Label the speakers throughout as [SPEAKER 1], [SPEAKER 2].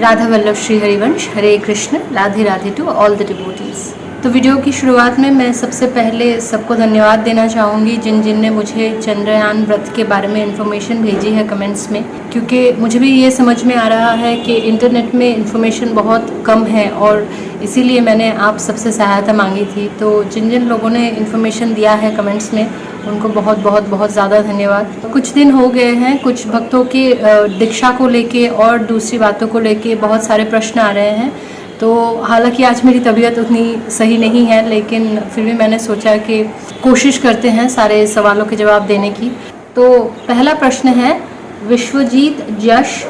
[SPEAKER 1] Radha Vallabh Shri Harivansh. Hare Krishna, Radhe Radhe to all the devotees. तो video की शुरुआत में मैं सबसे पहले सबको धन्यवाद देना चाहूँगी जिन जिन ने मुझे चंद्रयान व्रत के बारे में इन्फॉर्मेशन भेजी है कमेंट्स में, क्योंकि मुझे भी ये समझ में आ रहा है कि इंटरनेट में इन्फॉर्मेशन बहुत कम है और इसीलिए मैंने आप सबसे सहायता मांगी थी। तो जिन जिन लोगों ने इन्फॉर्मेशन दिया है कमेंट्स में उनको बहुत बहुत बहुत ज़्यादा धन्यवाद। तो कुछ दिन हो गए हैं, कुछ भक्तों की दीक्षा को लेके और दूसरी बातों को लेके बहुत सारे प्रश्न आ रहे हैं। तो हालांकि आज मेरी तबीयत उतनी सही नहीं है, लेकिन फिर भी मैंने सोचा कि कोशिश करते हैं सारे सवालों के जवाब देने की। तो पहला प्रश्न है विश्वजीत यश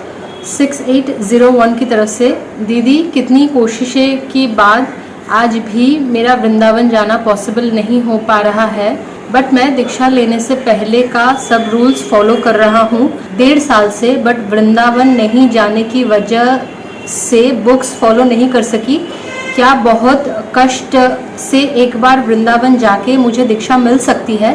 [SPEAKER 1] 6801 की तरफ से, दीदी कितनी कोशिशें के बाद आज भी मेरा वृंदावन जाना पॉसिबल नहीं हो पा रहा है, बट मैं दीक्षा लेने से पहले का सब रूल्स फॉलो कर रहा हूँ 1.5 साल से, बट वृंदावन नहीं जाने की वजह से बुक्स फॉलो नहीं कर सकी। क्या बहुत कष्ट से एक बार वृंदावन जाके मुझे दीक्षा मिल सकती है,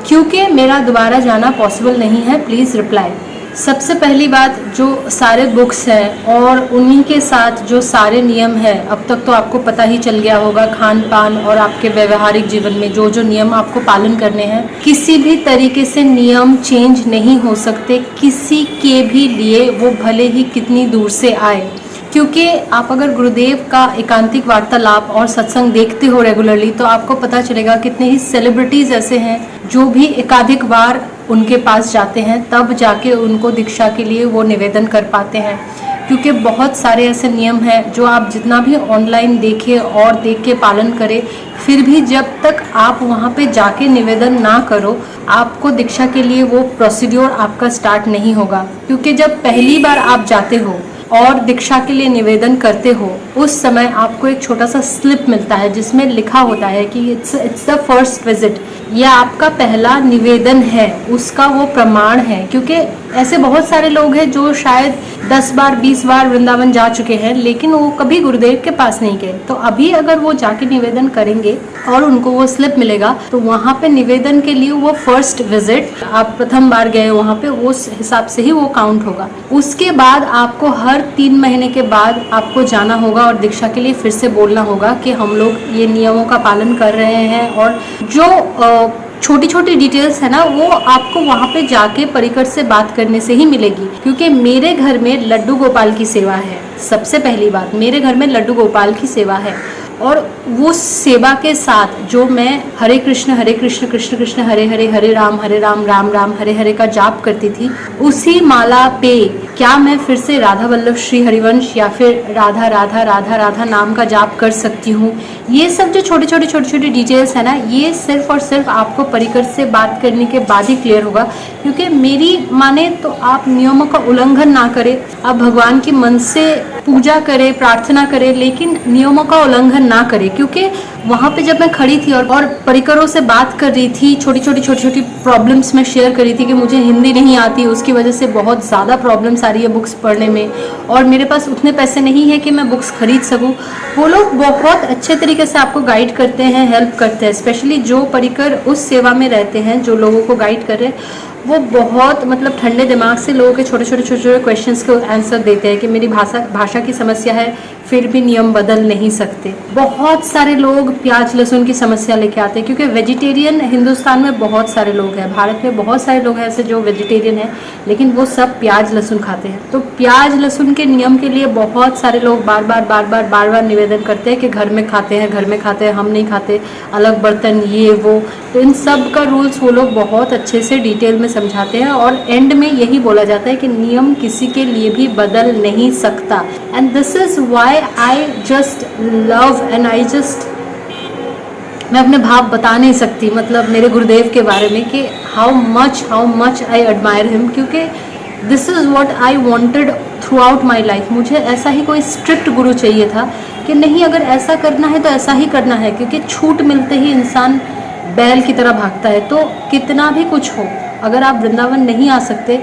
[SPEAKER 1] क्योंकि मेरा दोबारा जाना पॉसिबल नहीं है, प्लीज़ रिप्लाई। सबसे पहली बात, जो सारे बुक्स हैं और उन्हीं के साथ जो सारे नियम हैं, अब तक तो आपको पता ही चल गया होगा, खान पान और आपके व्यवहारिक जीवन में जो जो नियम आपको पालन करने हैं, किसी भी तरीके से नियम चेंज नहीं हो सकते किसी के भी लिए, वो भले ही कितनी दूर से आए। क्योंकि आप अगर गुरुदेव का एकांतिक वार्तालाप और सत्संग देखते हो रेगुलरली तो आपको पता चलेगा कितने ही सेलिब्रिटीज़ ऐसे हैं जो भी एकाधिक बार उनके पास जाते हैं, तब जाके उनको दीक्षा के लिए वो निवेदन कर पाते हैं। क्योंकि बहुत सारे ऐसे नियम हैं जो आप जितना भी ऑनलाइन देखें और देख के पालन करें, फिर भी जब तक आप वहाँ पे जाके निवेदन ना करो, आपको दीक्षा के लिए वो प्रोसीड्योर आपका स्टार्ट नहीं होगा। क्योंकि जब पहली बार आप जाते हो और दीक्षा के लिए निवेदन करते हो, उस समय आपको एक छोटा सा स्लिप मिलता है जिसमें लिखा होता है कि इट्स द फर्स्ट विजिट, यह आपका पहला निवेदन है, उसका वो प्रमाण है। क्योंकि ऐसे बहुत सारे लोग हैं जो शायद 10 बार 20 बार वृंदावन जा चुके हैं, लेकिन वो कभी गुरुदेव के पास नहीं गए। तो अभी अगर वो जाके निवेदन करेंगे और उनको वो स्लिप मिलेगा, तो वहाँ पे निवेदन के लिए वो फर्स्ट विजिट, आप प्रथम बार गए वहाँ पे, उस हिसाब से ही वो काउंट होगा। उसके बाद आपको हर 3 महीने के बाद आपको जाना होगा और दीक्षा के लिए फिर से बोलना होगा कि हम लोग ये नियमों का पालन कर रहे हैं। और जो छोटी छोटी डिटेल्स है ना, वो आपको वहाँ पे जाके परिकर से बात करने से ही मिलेगी। क्योंकि मेरे घर में लड्डू गोपाल की सेवा है। सबसे पहली बात, मेरे घर में लड्डू गोपाल की सेवा है और वो सेवा के साथ जो मैं हरे कृष्ण कृष्ण कृष्ण हरे हरे, हरे राम राम राम हरे हरे का जाप करती थी, उसी माला पे क्या मैं फिर से राधा वल्लभ श्री हरिवंश या फिर राधा राधा राधा राधा नाम का जाप कर सकती हूँ? ये सब जो छोटे छोटे डिटेल्स है ना, ये सिर्फ और सिर्फ आपको परिकर से बात करने के बाद ही क्लियर होगा। क्योंकि मेरी माने तो आप नियमों का उल्लंघन ना करें, आप भगवान की मन से पूजा करें, प्रार्थना करें, लेकिन नियमों का उल्लंघन ना करें। क्योंकि वहाँ पे जब मैं खड़ी थी और परिकरों से बात कर रही थी, छोटी छोटी प्रॉब्लम्स में शेयर कर रही थी कि मुझे हिंदी नहीं आती, उसकी वजह से बहुत ज़्यादा प्रॉब्लम्स आ रही है बुक्स पढ़ने में, और मेरे पास उतने पैसे नहीं है कि मैं बुक्स खरीद सकूँ। वो लोग बहुत अच्छे तरीके से आपको गाइड करते हैं, हेल्प करते हैं। स्पेशली जो परिकर उस सेवा में रहते हैं, जो लोगों को गाइड कर रहे हैं, वो बहुत मतलब ठंडे दिमाग से लोगों के छोटे छोटे क्वेश्चंस को आंसर देते हैं कि मेरी भाषा की समस्या है, फिर भी नियम बदल नहीं सकते। बहुत सारे लोग प्याज लहसुन की समस्या लेके आते हैं, क्योंकि वेजिटेरियन हिंदुस्तान में बहुत सारे लोग हैं, भारत में बहुत सारे लोग हैं ऐसे जो वेजिटेरियन हैं, लेकिन वो सब प्याज लहसुन खाते हैं। तो प्याज लहसुन के नियम के लिए बहुत सारे लोग बार बार निवेदन करते हैं कि घर में खाते हैं, हम नहीं खाते, अलग बर्तन, ये वो। तो इन सब का रूल्स वो लोग बहुत अच्छे से डिटेल में समझाते हैं और एंड में यही बोला जाता है कि नियम किसी के लिए भी बदल नहीं सकता। And this is why I just love and मैं अपने भाव बता नहीं सकती, मतलब मेरे गुरुदेव के बारे में, कि how much I admire him. क्योंकि this is what I wanted throughout my life. मुझे ऐसा ही कोई स्ट्रिक्ट गुरु चाहिए था कि नहीं, अगर ऐसा करना है तो ऐसा ही करना है। क्योंकि छूट मिलते ही इंसान बैल की तरह भागता है। तो कितना भी कुछ हो, अगर आप वृंदावन नहीं आ सकते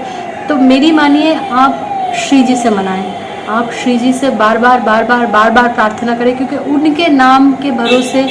[SPEAKER 1] तो मेरी मानिए आप श्री जी से मनाएं, आप श्री जी से बार बार प्रार्थना करें। क्योंकि उनके नाम के भरोसे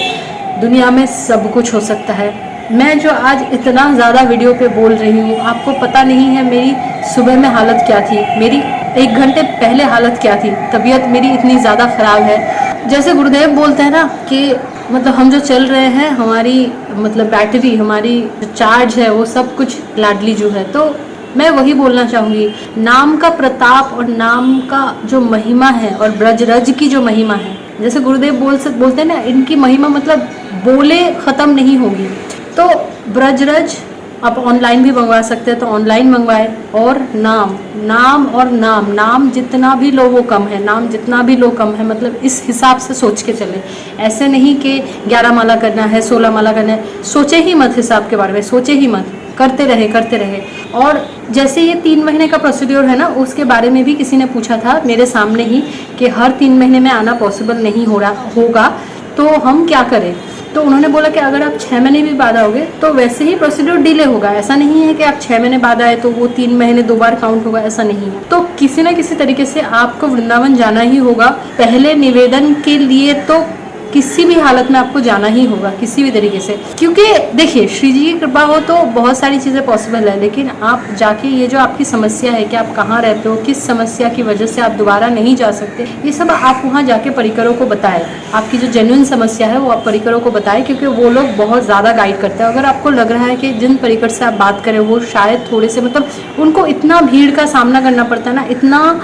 [SPEAKER 1] दुनिया में सब कुछ हो सकता है। मैं जो आज इतना ज़्यादा वीडियो पे बोल रही हूँ, आपको पता नहीं है मेरी सुबह में हालत क्या थी। मेरी 1 घंटे पहले हालत क्या थी, तबीयत मेरी इतनी ज़्यादा ख़राब है। जैसे गुरुदेव बोलते हैं ना कि मतलब हम जो चल रहे हैं, हमारी मतलब बैटरी, हमारी जो चार्ज है वो सब कुछ लाडली जो है। तो मैं वही बोलना चाहूँगी, नाम का प्रताप और नाम का जो महिमा है और ब्रजरज की जो महिमा है, जैसे गुरुदेव बोलते हैं ना, इनकी महिमा मतलब बोले ख़त्म नहीं होगी। तो ब्रजरज आप ऑनलाइन भी मंगवा सकते हैं तो ऑनलाइन मंगवाए। और नाम और नाम जितना भी लो वो कम है, नाम जितना भी लो कम है, मतलब इस हिसाब से सोच के चले। ऐसे नहीं कि 11 माला करना है, 16 माला करना है, सोचे ही मत हिसाब के बारे में, सोचे ही मत, करते रहे। और जैसे ये 3 महीने का प्रोसीड्योर है ना, उसके बारे में भी किसी ने पूछा था मेरे सामने ही कि हर 3 महीने में आना पॉसिबल नहीं होगा तो हम क्या करें। तो उन्होंने बोला कि अगर आप 6 महीने भी बाद आओगे तो वैसे ही प्रोसीड्योर डिले होगा। ऐसा नहीं है कि आप 6 महीने बाद आए तो वो 3 महीने 2 बार काउंट होगा, ऐसा नहीं है। तो किसी न किसी तरीके से आपको वृंदावन जाना ही होगा। पहले निवेदन के लिए तो किसी भी हालत में आपको जाना ही होगा, किसी भी तरीके से, क्योंकि देखिए श्री जी की कृपा हो तो बहुत सारी चीज़ें पॉसिबल है। लेकिन आप जाके ये जो आपकी समस्या है कि आप कहाँ रहते हो, किस समस्या की वजह से आप दोबारा नहीं जा सकते, ये सब आप वहाँ जाके परिकरों को बताएं। आपकी जो जेन्युइन समस्या है वो आप परिकरों को बताएं, क्योंकि वो लोग बहुत ज़्यादा गाइड करते हैं। अगर आपको लग रहा है कि जिन परिकर से आप बात करें वो शायद थोड़े से मतलब उनको इतना भीड़ का सामना करना पड़ता है ना, इतना,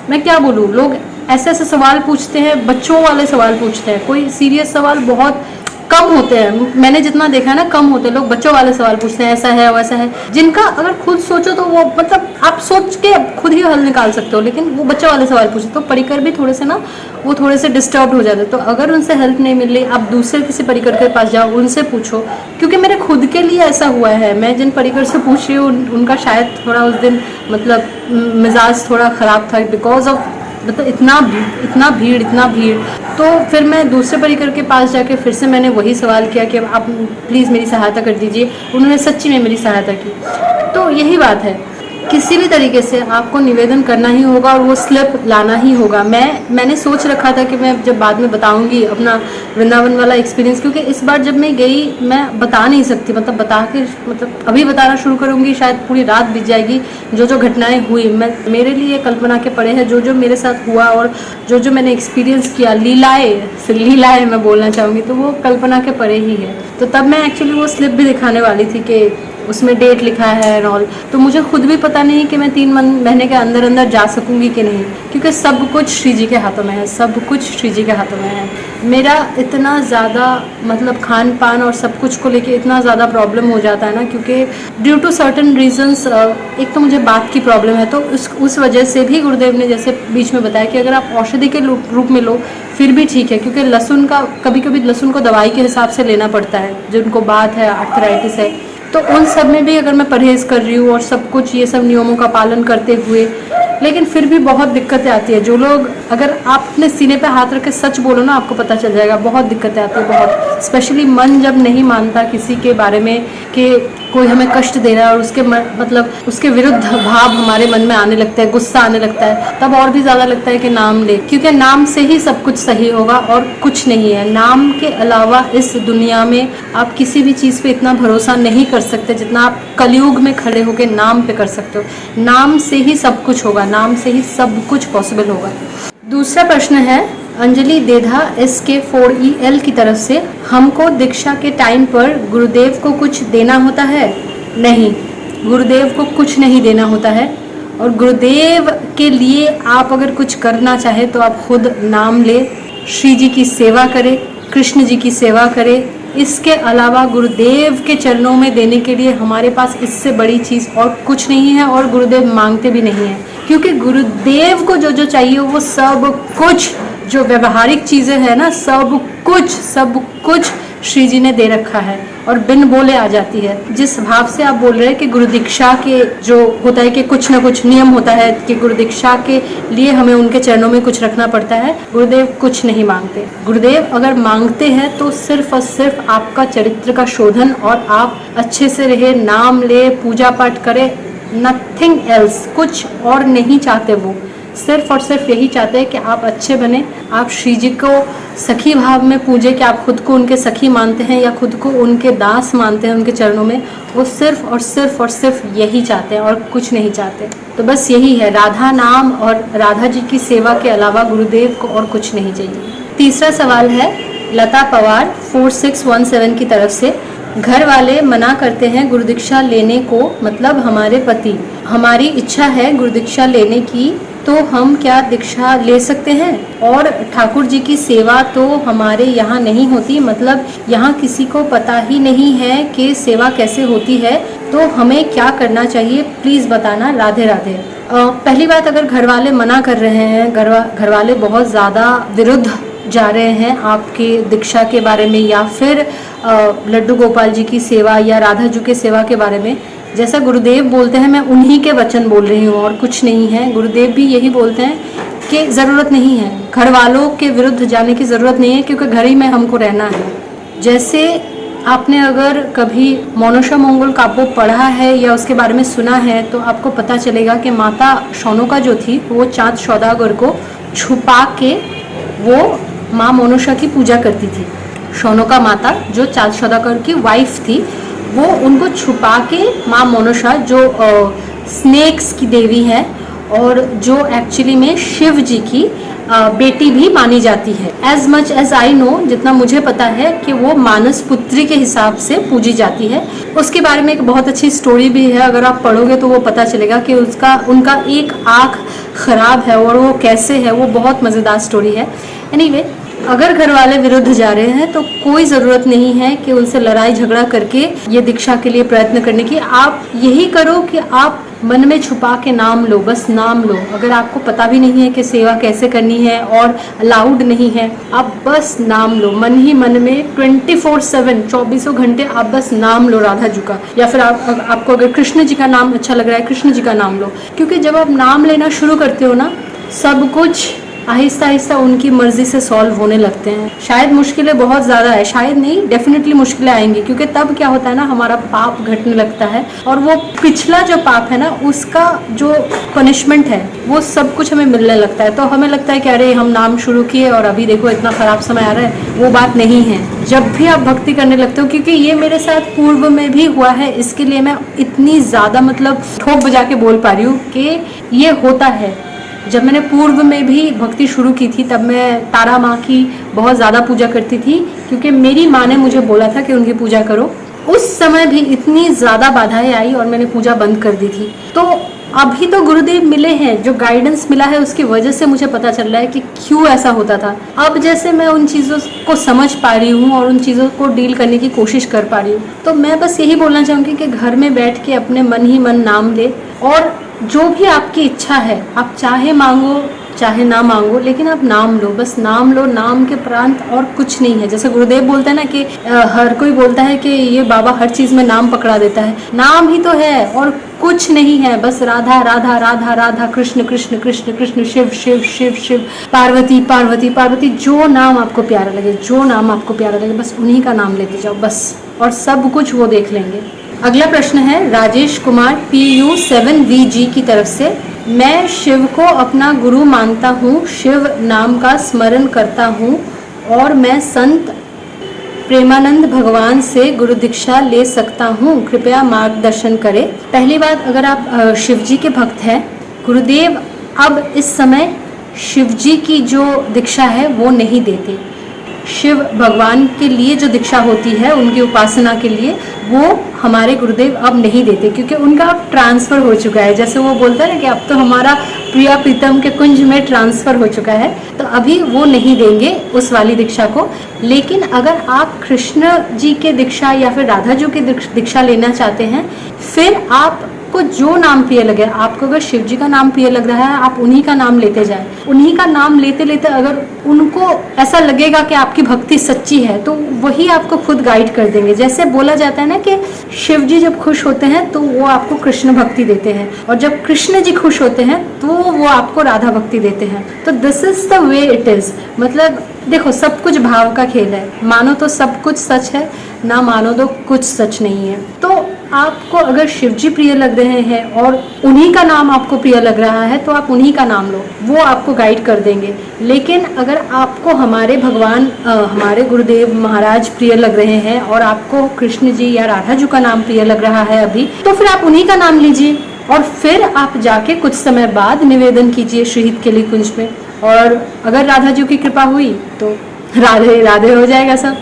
[SPEAKER 1] मैं क्या बोलूँ, लोग ऐसे ऐसे सवाल पूछते हैं, बच्चों वाले सवाल पूछते हैं, कोई सीरियस सवाल बहुत कम होते हैं। मैंने जितना देखा है ना, कम होते हैं। लोग बच्चों वाले सवाल पूछते हैं, ऐसा है वैसा है, जिनका अगर खुद सोचो तो वो मतलब आप सोच के खुद ही हल निकाल सकते हो, लेकिन वो बच्चों वाले सवाल पूछते तो परिकर भी थोड़े से ना, वो थोड़े से डिस्टर्ब हो जाते। तो अगर उनसे हेल्प नहीं मिल रही, आप दूसरे किसी परिकर के पास जाओ, उनसे पूछो। क्योंकि मेरे खुद के लिए ऐसा हुआ है, मैं जिन परिकर से पूछ रही हूँ उनका शायद थोड़ा उस दिन मतलब मिजाज थोड़ा ख़राब था, बिकॉज ऑफ मतलब इतना भीड़। तो फिर मैं दूसरे परिकर के पास जाके फिर से मैंने वही सवाल किया कि आप प्लीज़ मेरी सहायता कर दीजिए। उन्होंने सच्ची में मेरी सहायता की। तो यही बात है, किसी भी तरीके से आपको निवेदन करना ही होगा और वो स्लिप लाना ही होगा। मैंने सोच रखा था कि मैं जब बाद में बताऊंगी अपना वृंदावन वाला एक्सपीरियंस, क्योंकि इस बार जब मैं गई मैं बता नहीं सकती, मतलब अभी बताना शुरू करूंगी शायद पूरी रात बीत जाएगी। जो घटनाएं हुई मेरे लिए कल्पना के परे है, जो मेरे साथ हुआ और जो मैंने एक्सपीरियंस किया, लीलाएं मैं बोलना चाहूँगी, तो वो कल्पना के परे ही है। तो तब मैं एक्चुअली वो स्लिप भी दिखाने वाली थी कि उसमें डेट लिखा है एंड ऑल। तो मुझे खुद भी पता नहीं कि मैं 3 महीने के अंदर जा सकूंगी कि नहीं, क्योंकि सब कुछ श्री जी के हाथों में है, सब कुछ श्री जी के हाथों में है। मेरा इतना ज़्यादा मतलब खान पान और सब कुछ को लेके इतना ज़्यादा प्रॉब्लम हो जाता है ना, क्योंकि ड्यू टू सर्टन रीजंस, एक तो मुझे बात की प्रॉब्लम है, तो उस वजह से भी गुरुदेव ने जैसे बीच में बताया कि अगर आप औषधि के रूप में लो फिर भी ठीक है, क्योंकि लहसुन का कभी लहसुन को दवाई के हिसाब से लेना पड़ता है, जिनको बात है, आर्थराइटिस है, तो उन सब में भी अगर मैं परहेज़ कर रही हूँ और सब कुछ ये सब नियमों का पालन करते हुए, लेकिन फिर भी बहुत दिक्कतें आती है। जो लोग, अगर आप अपने सीने पे हाथ रख के सच बोलो ना, आपको पता चल जाएगा, बहुत दिक्कतें आती है, बहुत। स्पेशली मन जब नहीं मानता किसी के बारे में कि कोई हमें कष्ट दे रहा है और मतलब उसके विरुद्ध भाव हमारे मन में आने लगता है, गुस्सा आने लगता है, तब और भी ज़्यादा लगता है कि नाम ले, क्योंकि नाम से ही सब कुछ सही होगा और कुछ नहीं है। नाम के अलावा इस दुनिया में आप किसी भी चीज़ पे इतना भरोसा नहीं कर सकते जितना आप कलयुग में खड़े होकर नाम पे कर सकते हो। नाम से ही सब कुछ होगा, नाम से ही सब कुछ पॉसिबल होगा। दूसरा प्रश्न है अंजलि देधा SK4EL की तरफ से, हमको दीक्षा के टाइम पर गुरुदेव को कुछ देना होता है? नहीं, गुरुदेव को कुछ नहीं देना होता है। और गुरुदेव के लिए आप अगर कुछ करना चाहे तो आप खुद नाम ले, श्री जी की सेवा करें, कृष्ण जी की सेवा करें। इसके अलावा गुरुदेव के चरणों में देने के लिए हमारे पास इससे बड़ी चीज़ और कुछ नहीं है, और गुरुदेव मांगते भी नहीं हैं, क्योंकि गुरुदेव को जो चाहिए वो सब कुछ, जो व्यवहारिक चीज़ें हैं ना, सब कुछ श्री जी ने दे रखा है और बिन बोले आ जाती है। जिस भाव से आप बोल रहे हैं कि गुरु दीक्षा के जो होता है कि कुछ ना कुछ नियम होता है कि गुरु दीक्षा के लिए हमें उनके चरणों में कुछ रखना पड़ता है, गुरुदेव कुछ नहीं मांगते। गुरुदेव अगर मांगते हैं तो सिर्फ और सिर्फ आपका चरित्र का शोधन, और आप अच्छे से रहे, नाम ले, पूजा पाठ करें, नथिंग एल्स, कुछ और नहीं चाहते वो। सिर्फ और सिर्फ यही चाहते हैं कि आप अच्छे बने, आप श्री जी को सखी भाव में पूजे, कि आप खुद को उनके सखी मानते हैं या खुद को उनके दास मानते हैं उनके चरणों में। वो सिर्फ और सिर्फ और सिर्फ यही चाहते हैं और कुछ नहीं चाहते। तो बस यही है, राधा नाम और राधा जी की सेवा के अलावा गुरुदेव को और कुछ नहीं चाहिए। तीसरा सवाल है लता पवार 4617 की तरफ से, घर वाले मना करते हैं गुरु दीक्षा लेने को, मतलब हमारे पति, हमारी इच्छा है गुरु दीक्षा लेने की, तो हम क्या दीक्षा ले सकते हैं? और ठाकुर जी की सेवा तो हमारे यहाँ नहीं होती, मतलब यहाँ किसी को पता ही नहीं है कि सेवा कैसे होती है, तो हमें क्या करना चाहिए, प्लीज़ बताना। राधे राधे। पहली बात, अगर घर वाले मना कर रहे हैं, घर वाले बहुत ज़्यादा विरुद्ध जा रहे हैं आपके दीक्षा के बारे में, या फिर लड्डू गोपाल जी की सेवा या राधा जी की सेवा के बारे में, जैसा गुरुदेव बोलते हैं, मैं उन्हीं के वचन बोल रही हूँ और कुछ नहीं है। गुरुदेव भी यही बोलते हैं कि ज़रूरत नहीं है, घर वालों के विरुद्ध जाने की ज़रूरत नहीं है, क्योंकि घर ही में हमको रहना है। जैसे आपने अगर कभी मोनोशा मंगल काव्य पढ़ा है या उसके बारे में सुना है, तो आपको पता चलेगा कि माता शौनका जो थी, वो चाँद सौदागर को छुपा के वो माँ मोनोशा की पूजा करती थी। शौनका माता जो चाँद सौदागर की वाइफ थी, वो उनको छुपा के माँ मोनोशा जो स्नेक्स की देवी है और जो एक्चुअली में शिव जी की बेटी भी मानी जाती है। As much as I know, जितना मुझे पता है कि वो मानस पुत्री के हिसाब से पूजी जाती है। उसके बारे में एक बहुत अच्छी स्टोरी भी है, अगर आप पढ़ोगे तो वो पता चलेगा कि उनका एक आँख खराब है और वो कैसे है, वो बहुत मज़ेदार स्टोरी है। एनीवे, अगर घर वाले विरुद्ध जा रहे हैं तो कोई ज़रूरत नहीं है कि उनसे लड़ाई झगड़ा करके ये दीक्षा के लिए प्रयत्न करने की। आप यही करो कि आप मन में छुपा के नाम लो, बस नाम लो। अगर आपको पता भी नहीं है कि सेवा कैसे करनी है और अलाउड नहीं है, आप बस नाम लो, मन ही मन में 24/7 24 घंटे आप बस नाम लो राधा जी का। या फिर आपको अगर कृष्ण जी का नाम अच्छा लग रहा है, कृष्ण जी का नाम लो, क्योंकि जब आप नाम लेना शुरू करते हो ना, सब कुछ आहिस्ता आहिस्ता उनकी मर्जी से सॉल्व होने लगते हैं। शायद मुश्किलें बहुत ज़्यादा है, शायद नहीं, डेफिनेटली मुश्किलें आएंगी, क्योंकि तब क्या होता है ना, हमारा पाप घटने लगता है और वो पिछला जो पाप है ना, उसका जो पनिशमेंट है वो सब कुछ हमें मिलने लगता है। तो हमें लगता है कि अरे हम नाम शुरू किए और अभी देखो इतना ख़राब समय आ रहा है। वो बात नहीं है। जब भी आप भक्ति करने लगते हो, क्योंकि ये मेरे साथ पूर्व में भी हुआ है, इसके लिए मैं इतनी ज़्यादा मतलब ठोक बजा के बोल पा रही हूँ कि ये होता है। जब मैंने पूर्व में भी भक्ति शुरू की थी, तब मैं तारा माँ की बहुत ज़्यादा पूजा करती थी, क्योंकि मेरी माँ ने मुझे बोला था कि उनकी पूजा करो। उस समय भी इतनी ज़्यादा बाधाएं आई और मैंने पूजा बंद कर दी थी। तो अभी तो गुरुदेव मिले हैं, जो गाइडेंस मिला है उसकी वजह से मुझे पता चल रहा है कि क्यों ऐसा होता था। अब जैसे मैं उन चीज़ों को समझ पा रही हूँ और उन चीज़ों को डील करने की कोशिश कर पा रही हूँ, तो मैं बस यही बोलना चाहूँगी कि घर में बैठ के अपने मन ही मन नाम ले, और जो भी आपकी इच्छा है, आप चाहे मांगो चाहे ना मांगो, लेकिन आप नाम लो, बस नाम लो। नाम के प्रांत और कुछ नहीं है। जैसे गुरुदेव बोलते हैं ना कि हर कोई बोलता है कि ये बाबा हर चीज़ में नाम पकड़ा देता है, नाम ही तो है और कुछ नहीं है। बस राधा राधा राधा राधा, कृष्ण कृष्ण कृष्ण कृष्ण, शिव शिव शिव शिव, पार्वती पार्वती पार्वती, जो नाम आपको प्यारा लगे, जो नाम आपको प्यारा लगे, बस उन्हीं का नाम लेते जाओ बस, और सब कुछ वो देख लेंगे। अगला प्रश्न है राजेश कुमार PU7VG की तरफ से, मैं शिव को अपना गुरु मानता हूँ, शिव नाम का स्मरण करता हूँ और मैं संत प्रेमानंद भगवान से गुरु दीक्षा ले सकता हूँ, कृपया मार्गदर्शन करें। पहली बात, अगर आप शिव जी के भक्त हैं, गुरुदेव अब इस समय शिव जी की जो दीक्षा है वो नहीं देते। शिव भगवान के लिए जो दीक्षा होती है उनकी उपासना के लिए, वो हमारे गुरुदेव अब नहीं देते, क्योंकि उनका अब ट्रांसफ़र हो चुका है। जैसे वो बोलता है ना कि अब तो हमारा प्रिया प्रीतम के कुंज में ट्रांसफ़र हो चुका है, तो अभी वो नहीं देंगे उस वाली दीक्षा को। लेकिन अगर आप कृष्ण जी के दीक्षा या फिर राधा जी की दीक्षा लेना चाहते हैं, फिर आप को जो नाम प्रिय लगे, आपको अगर शिव जी का नाम प्रिय लग रहा है, आप उन्हीं का नाम लेते जाएं। उन्हीं का नाम लेते लेते अगर उनको ऐसा लगेगा कि आपकी भक्ति सच्ची है, तो वही आपको खुद गाइड कर देंगे। जैसे बोला जाता है ना कि शिव जी जब खुश होते हैं तो वो आपको कृष्ण भक्ति देते हैं, और जब कृष्ण जी खुश होते हैं तो वो आपको राधा भक्ति देते हैं। तो this is the way it is. मतलब देखो, सब कुछ भाव का खेल है। मानो तो सब कुछ सच है, ना मानो तो कुछ सच नहीं है। तो आपको अगर शिव जी प्रिय लग रहे हैं और उन्हीं का नाम आपको प्रिय लग रहा है तो आप उन्हीं का नाम लो, वो आपको गाइड कर देंगे। लेकिन अगर आपको हमारे भगवान हमारे गुरुदेव महाराज प्रिय लग रहे हैं और आपको कृष्ण जी या राधा जी का नाम प्रिय लग रहा है अभी, तो फिर आप उन्हीं का नाम लीजिए और फिर आप जाके कुछ समय बाद निवेदन कीजिए श्रीहित केली कुंज में। और अगर राधा जी की कृपा हुई तो राधे राधे हो जाएगा सब।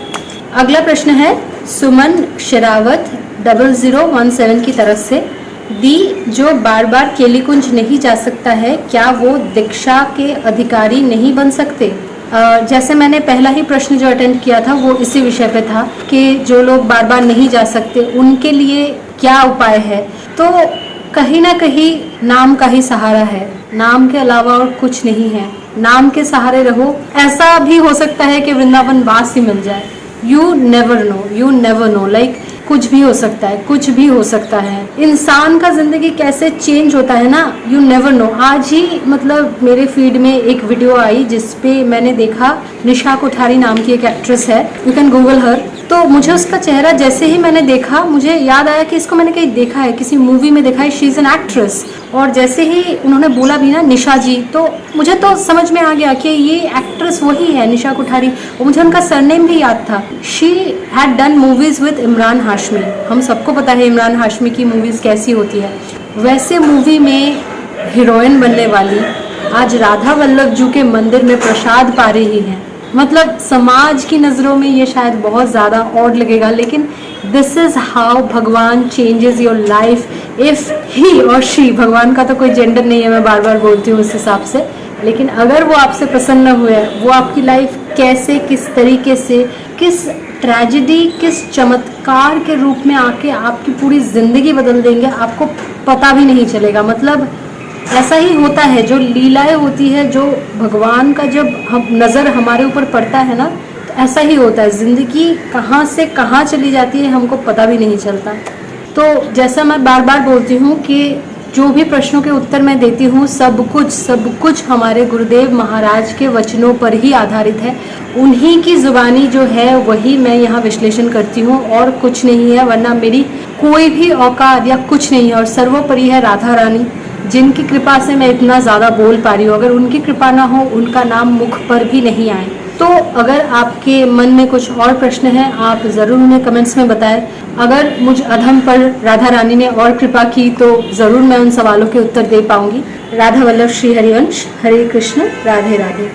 [SPEAKER 1] अगला प्रश्न है सुमन शेरावत 0017 की तरफ से, दी जो बार बार केली कुंज नहीं जा सकता है, क्या वो दीक्षा के अधिकारी नहीं बन सकते? जैसे मैंने पहला ही प्रश्न जो अटेंड किया था वो इसी विषय पे था कि जो लोग बार बार नहीं जा सकते उनके लिए क्या उपाय है। तो कहीं ना कहीं नाम का ही सहारा है, नाम के अलावा और कुछ नहीं है। नाम के सहारे रहो। ऐसा भी हो सकता है कि वृंदावन वास ही मिल जाए। यू नेवर नो, लाइक कुछ भी हो सकता है, कुछ भी हो सकता है। इंसान का जिंदगी कैसे चेंज होता है ना, यू नेवर नो। आज ही मतलब मेरे फीड में एक वीडियो आई जिसपे मैंने देखा, निशा कोठारी नाम की एक एक्ट्रेस है, यू कैन गूगल हर। तो मुझे उसका चेहरा जैसे ही मैंने देखा मुझे याद आया कि इसको मैंने कहीं देखा है, किसी मूवी में देखा है, शी इज़ एन एक्ट्रेस। और जैसे ही उन्होंने बोला भी ना निशा जी, तो मुझे तो समझ में आ गया कि ये एक्ट्रेस वही है, निशा कोठारी। और मुझे उनका सरनेम भी याद था। She had done movies with Imran Hashmi. हम सबको पता है इमरान हाशमी की मूवीज कैसी होती है। वैसे मूवी में हीरोइन बनने वाली आज राधा वल्लभ जी के मंदिर में प्रसाद पा रही है। मतलब समाज की नज़रों में ये शायद बहुत ज़्यादा ऑड लगेगा, लेकिन दिस इज़ हाउ भगवान changes your life if he और शी। भगवान का तो कोई जेंडर नहीं है, मैं बार बार बोलती हूँ इस हिसाब से। लेकिन अगर वो आपसे प्रसन्न हुए, वो आपकी लाइफ कैसे, किस तरीके से, किस ट्रेजेडी, किस चमत्कार के रूप में आके आपकी पूरी ज़िंदगी बदल देंगे, आपको पता भी नहीं चलेगा। मतलब ऐसा ही होता है, जो लीलाएं होती है, जो भगवान का जब हम नज़र हमारे ऊपर पड़ता है ना, तो ऐसा ही होता है। ज़िंदगी कहाँ से कहाँ चली जाती है हमको पता भी नहीं चलता। तो जैसा मैं बार बार बोलती हूँ कि जो भी प्रश्नों के उत्तर मैं देती हूँ सब कुछ हमारे गुरुदेव महाराज के वचनों पर ही आधारित है। उन्हीं की ज़ुबानी जो है वही मैं यहाँ विश्लेषण करती हूँ और कुछ नहीं है, वरना मेरी कोई भी औकात या कुछ नहीं है। और सर्वोपरि है राधा रानी, जिनकी कृपा से मैं इतना ज़्यादा बोल पा रही हूँ। अगर उनकी कृपा ना हो, उनका नाम मुख पर भी नहीं आए। तो अगर आपके मन में कुछ और प्रश्न हैं, आप ज़रूर उन्हें कमेंट्स में बताएं। अगर मुझ अधम पर राधा रानी ने और कृपा की तो ज़रूर मैं उन सवालों के उत्तर दे पाऊंगी। राधा वल्लभ श्री हरिवंश, हरे कृष्ण, राधे राधे।